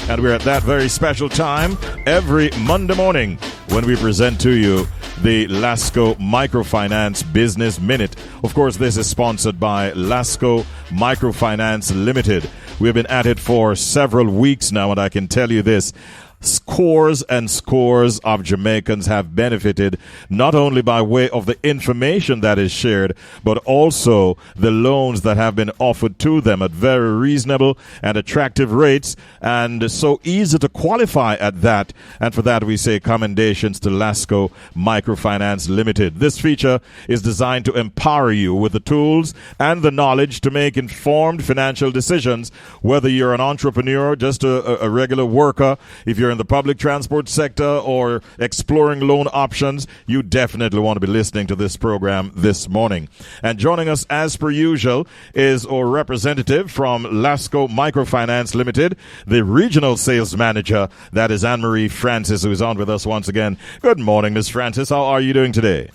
And we're at that very special time every Monday morning when we present to you the Lasco Microfinance Business Minute. Of course, this is sponsored by Lasco Microfinance Limited. We've been at it for several weeks now, and I can tell you this. Scores and scores of Jamaicans have benefited not only by way of the information that is shared, but also the loans that have been offered to them at very reasonable and attractive rates, and so easy to qualify at that. And for that, we say commendations to Lasco Microfinance Limited. This feature is designed to empower you with the tools and the knowledge to make informed financial decisions, whether you're an entrepreneur, just a regular worker, if you're in the public transport sector, or exploring loan options. You definitely want to be listening to this program this morning. And joining us as per usual is our representative from Lasco Microfinance Limited, the regional sales manager, that is Anne-Marie Francis, who is on with us once again. Good morning, Miss Francis. How are you doing today?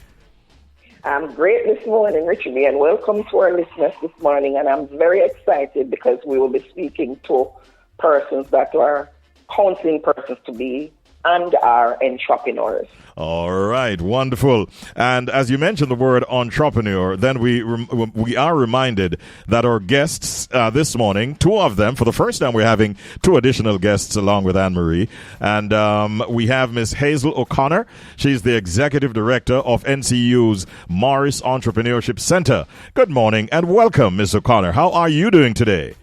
I'm great this morning, Richard, and welcome to our listeners this morning. And I'm very excited because we will be speaking to persons that are counseling persons to be and are entrepreneurs. All right, wonderful. And as you mentioned the word entrepreneur, then we are reminded that our guests this morning, two of them, for the first time we're having two additional guests along with Anne-Marie. And we have Miss Hazel O'Connor. She's the Executive Director of NCU's Morris Entrepreneurship Center. Good morning and welcome, Miss O'Connor. How are you doing today?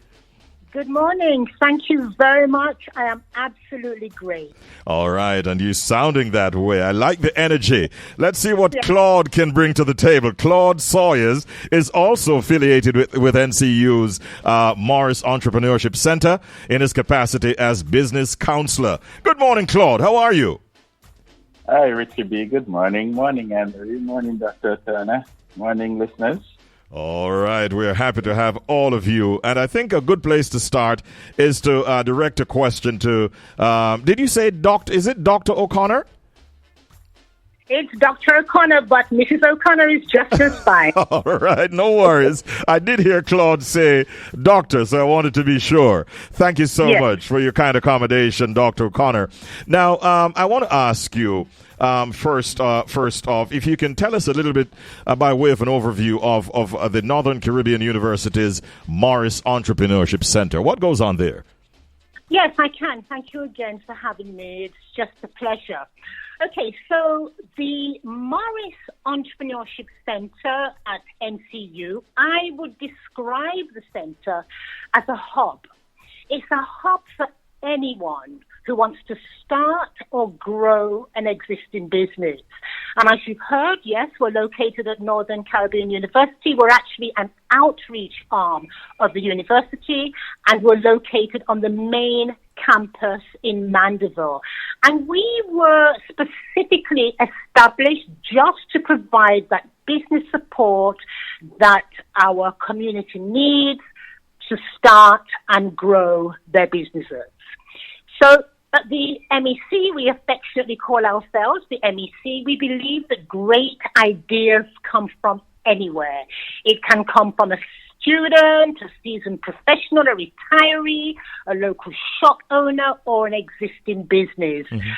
Good morning. Thank you very much. I am absolutely great. All right, and you sounding that way. I like the energy. Let's see what Claud can bring to the table. Claud Sawyers is also affiliated with NCU's Morris Entrepreneurship Center in his capacity as business counselor. Good morning, Claud. How are you? Hi, Richie B. Good morning. Morning, Andrew. Morning, Dr. Turner. Morning, listeners. All right, we're happy to have all of you. And I think a good place to start is to direct a question to, did you say is it Dr. O'Connor? It's Dr. O'Connor, but Mrs. O'Connor is just as fine. All right, no worries. I did hear Claude say doctor, so I wanted to be sure. Thank you so much for your kind accommodation, Dr. O'Connor. Now, I want to ask you, first off, if you can tell us a little bit by way of an overview of the Northern Caribbean University's Morris Entrepreneurship Center. What goes on there? Yes, I can. Thank you again for having me. It's just a pleasure. Okay, so the Morris Entrepreneurship Center at NCU, I would describe the center as a hub. It's a hub for anyone who wants to start or grow an existing business. And as you've heard, yes, we're located at Northern Caribbean University. We're actually an outreach arm of the university, and we're located on the main campus in Mandeville. And we were specifically established just to provide that business support that our community needs to start and grow their businesses. So at the MEC, we affectionately call ourselves the MEC. We believe that great ideas come from anywhere. It can come from a student, a seasoned professional, a retiree, a local shop owner, or an existing business. Mm-hmm.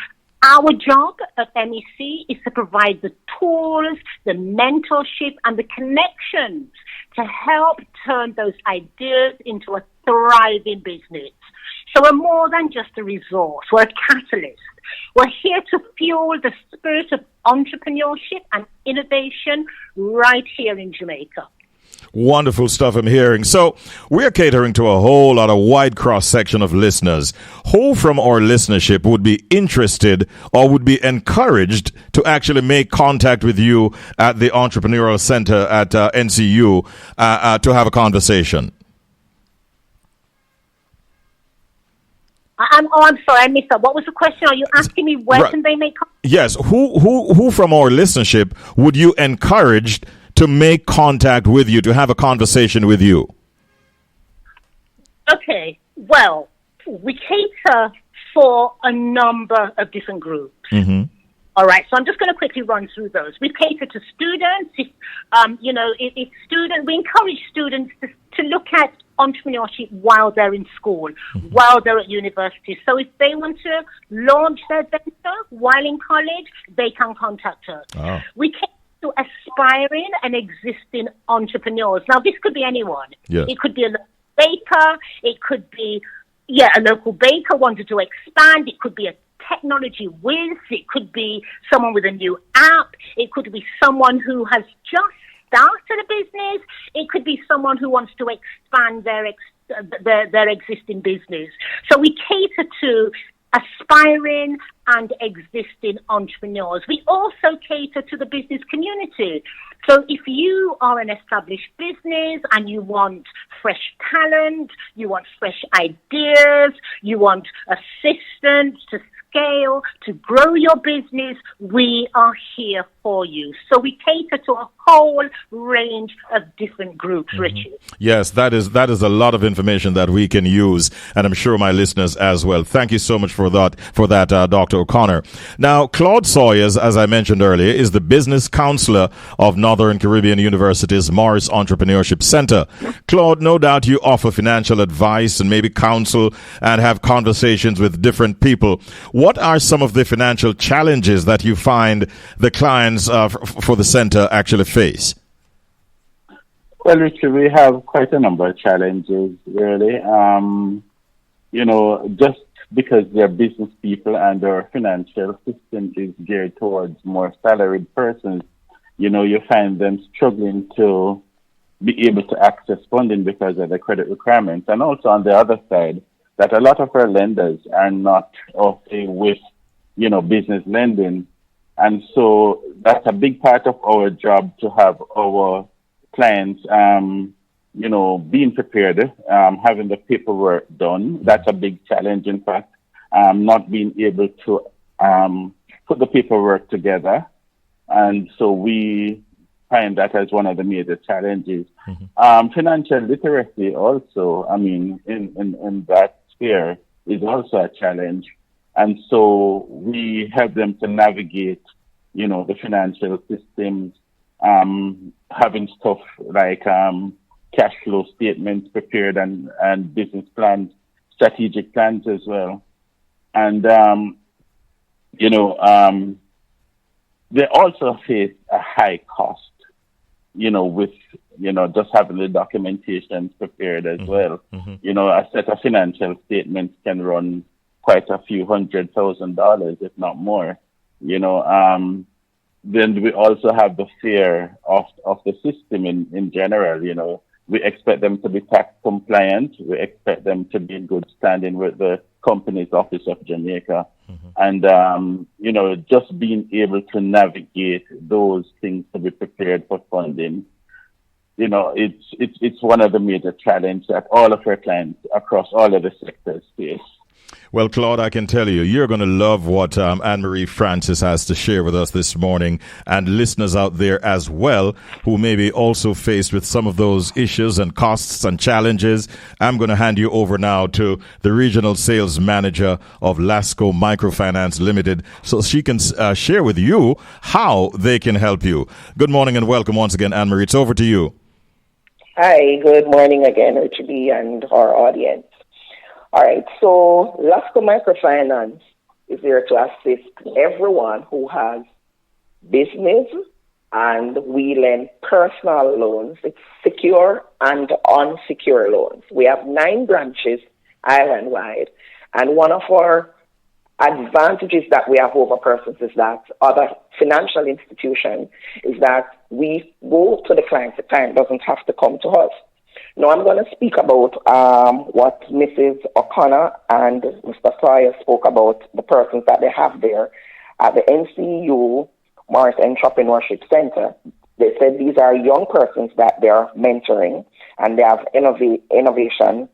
Our job at MEC is to provide the tools, the mentorship, and the connections to help turn those ideas into a thriving business. So we're more than just a resource. We're a catalyst. We're here to fuel the spirit of entrepreneurship and innovation right here in Jamaica. Wonderful stuff I'm hearing. So we're catering to a whole lot of wide cross-section of listeners. Who from our listenership would be interested or would be encouraged to actually make contact with you at the Entrepreneurial Center at NCU to have a conversation? I'm sorry, I missed that. What was the question? Are you asking me where can they make contact? Yes. Who from our listenership would you encourage to make contact with you, to have a conversation with you? Okay. Well, we cater for a number of different groups. Mm-hmm. All right, so I'm just going to quickly run through those. We cater to students. If students, we encourage students to look at entrepreneurship while they're in school, while they're at university. So if they want to launch their venture while in college, they can contact us. Oh. We can to aspiring and existing entrepreneurs. Now, this could be anyone. Yes. It could be a local baker. It could be, a local baker wanted to expand. It could be a technology whiz. It could be someone with a new app. It could be someone who has just started a business. It could be someone who wants to expand their existing business. So we cater to aspiring and existing entrepreneurs. We also cater to the business community. So if you are an established business and you want fresh talent, you want fresh ideas, you want assistance to scale, to grow your business, we are here for you. So we cater to a whole range of different groups, Richie. Yes, that is a lot of information that we can use, and I'm sure my listeners as well. Thank you so much for that, Dr. O'Connor. Now, Claud Sawyers, as I mentioned earlier, is the business counselor of Northern Caribbean University's Morris Entrepreneurship Center. Claud, no doubt you offer financial advice and maybe counsel and have conversations with different people. What are some of the financial challenges that you find the clients for the center actually face? Well, Richard, we have quite a number of challenges, really. Just because they're business people and our financial system is geared towards more salaried persons, you find them struggling to be able to access funding because of the credit requirements. And also on the other side, that a lot of our lenders are not okay with, business lending. And so that's a big part of our job to have our clients, being prepared, having the paperwork done. That's a big challenge, in fact, not being able to put the paperwork together. And so we find that as one of the major challenges. Financial literacy also, in that sphere is also a challenge. And so we help them to navigate, the financial systems, having stuff like cash flow statements prepared and business plans, strategic plans as well. And, they also face a high cost, with, just having the documentation prepared as well. A set of financial statements can run quite a few $100,000, if not more, Then we also have the fear of the system in general, We expect them to be tax compliant. We expect them to be in good standing with the Companies Office of Jamaica. And, just being able to navigate those things to be prepared for funding, it's one of the major challenges that all of our clients across all of the sectors face. Well, Claude, I can tell you, you're going to love what Anne-Marie Francis has to share with us this morning, and listeners out there as well who may be also faced with some of those issues and costs and challenges. I'm going to hand you over now to the Regional Sales Manager of Lasco Microfinance Limited so she can share with you how they can help you. Good morning and welcome once again, Anne-Marie. It's over to you. Hi, good morning again, Richard B. and our audience. All right, so Lasco Microfinance is there to assist everyone who has business, and we lend personal loans. It's secure and unsecure loans. We have 9 branches island-wide, and one of our advantages that we have over persons is that other financial institutions is that we go to the client. The client doesn't have to come to us. Now, I'm going to speak about what Mrs. O'Connor and Mr. Sawyers spoke about, the persons that they have there at the NCU Morris Entrepreneurship Center. They said these are young persons that they are mentoring, and they have innovation,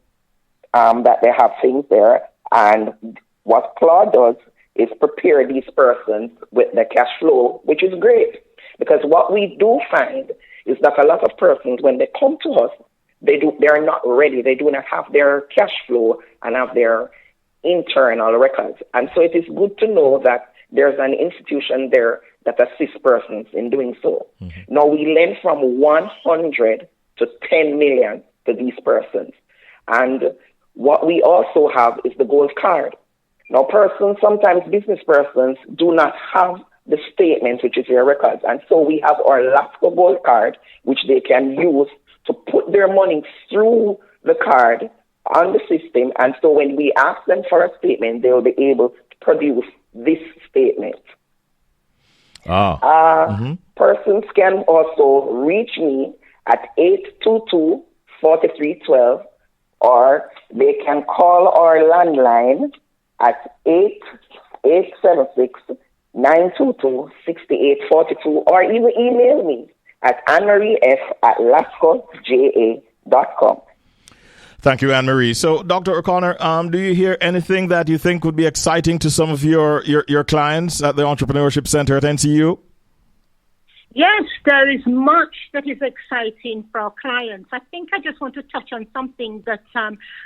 that they have things there. And what Claud does is prepare these persons with the cash flow, which is great. Because what we do find is that a lot of persons, when they come to us, they are not ready. They do not have their cash flow and have their internal records. And so it is good to know that there's an institution there that assists persons in doing so. Now, we lend from 100 to 10 million to these persons. And what we also have is the gold card. Now, sometimes business persons do not have the statement, which is their records. And so we have our Lasco gold card, which they can use to put their money through the card on the system. And so when we ask them for a statement, they will be able to produce this statement. Persons can also reach me at 822-4312, or they can call our landline at 876-922-6842, or even email me at annmarief@lascoja.com. Thank you, Anne-Marie. So, Dr. O'Connor, do you hear anything that you think would be exciting to some of your clients at the Entrepreneurship Center at NCU? Yes, there is much that is exciting for our clients. I think I just want to touch on something that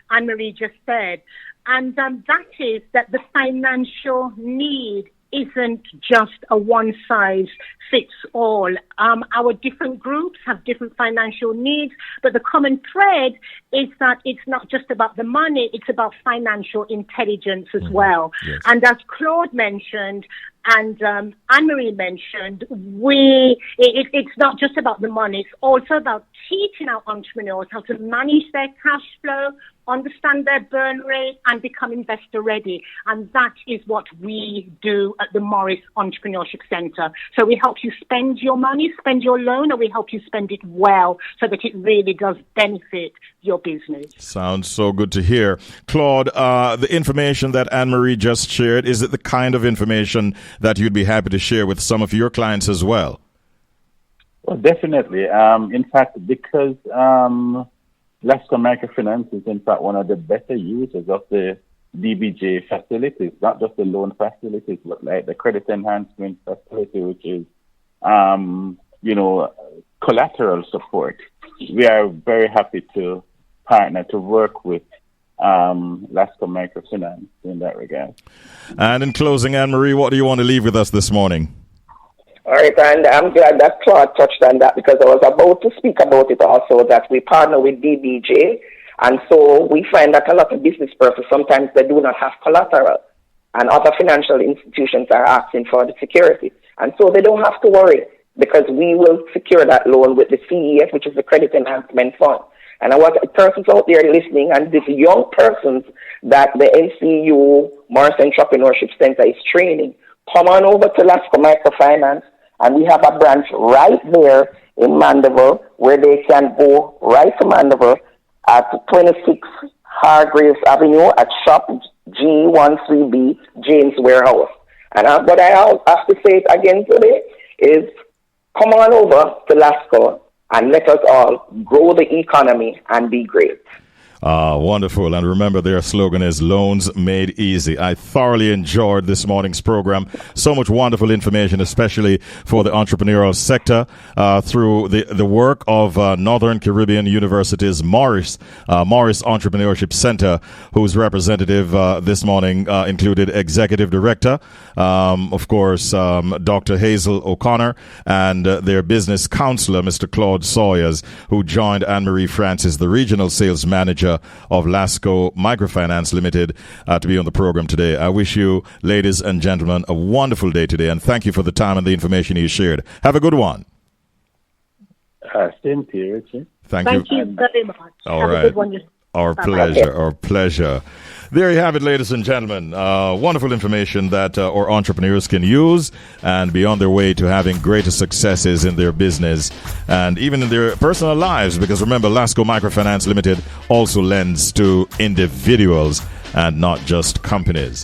Anne-Marie just said, and that is that the financial need isn't just a one-size-fits-all. Our different groups have different financial needs, but the common thread is that it's not just about the money, it's about financial intelligence as well. Yes. And as Claude mentioned, and Anne-Marie mentioned, it's not just about the money, it's also about teaching our entrepreneurs how to manage their cash flow, understand their burn rate, and become investor ready. And that is what we do at the Morris Entrepreneurship Center. So we help you spend your money, spend your loan, or we help you spend it well so that it really does benefit your business. Sounds so good to hear. Claude, the information that Anne-Marie just shared, is it the kind of information that you'd be happy to share with some of your clients as well? Well, definitely. In fact, because Lasco Microfinance is in fact one of the better users of the DBJ facilities, not just the loan facilities, but like the credit enhancement facility, which is, collateral support. We are very happy to partner, to work with Lasco Microfinance in that regard. And in closing, Anne-Marie, what do you want to leave with us this morning? All right, and I'm glad that Claude touched on that, because I was about to speak about it also, that we partner with DBJ, and so we find that a lot of business persons, sometimes they do not have collateral, and other financial institutions are asking for the security. And so they don't have to worry, because we will secure that loan with the CEF, which is the Credit Enhancement Fund. And I want persons out there listening, and these young persons that the NCU Morris Entrepreneurship Center is training, come on over to Lasco Microfinance, and we have a branch right there in Mandeville, where they can go right to Mandeville at 26 Hargraves Avenue at Shop G13B, James Warehouse. And what I have to say again today is, come on over to Lasco and let us all grow the economy and be great. Wonderful. And remember, their slogan is Loans Made Easy. I thoroughly enjoyed this morning's program. So much wonderful information, especially for the entrepreneurial sector, through the work of Northern Caribbean University's Morris Entrepreneurship Center, whose representative this morning included Executive Director, of course, Dr. Hazel O'Connor, and their business counselor, Mr. Claud Sawyers, who joined Anne-Marie Francis, the regional sales manager of Lasco Microfinance Limited, to be on the program today. I wish you, ladies and gentlemen, a wonderful day today, and thank you for the time and the information you shared. Have a good one. Same to you, Richard. Thank you very much. All Have right. a good one. Our pleasure. Our pleasure. There you have it, ladies and gentlemen. Wonderful information that our entrepreneurs can use and be on their way to having greater successes in their business and even in their personal lives. Because remember, Lasco Microfinance Limited also lends to individuals and not just companies.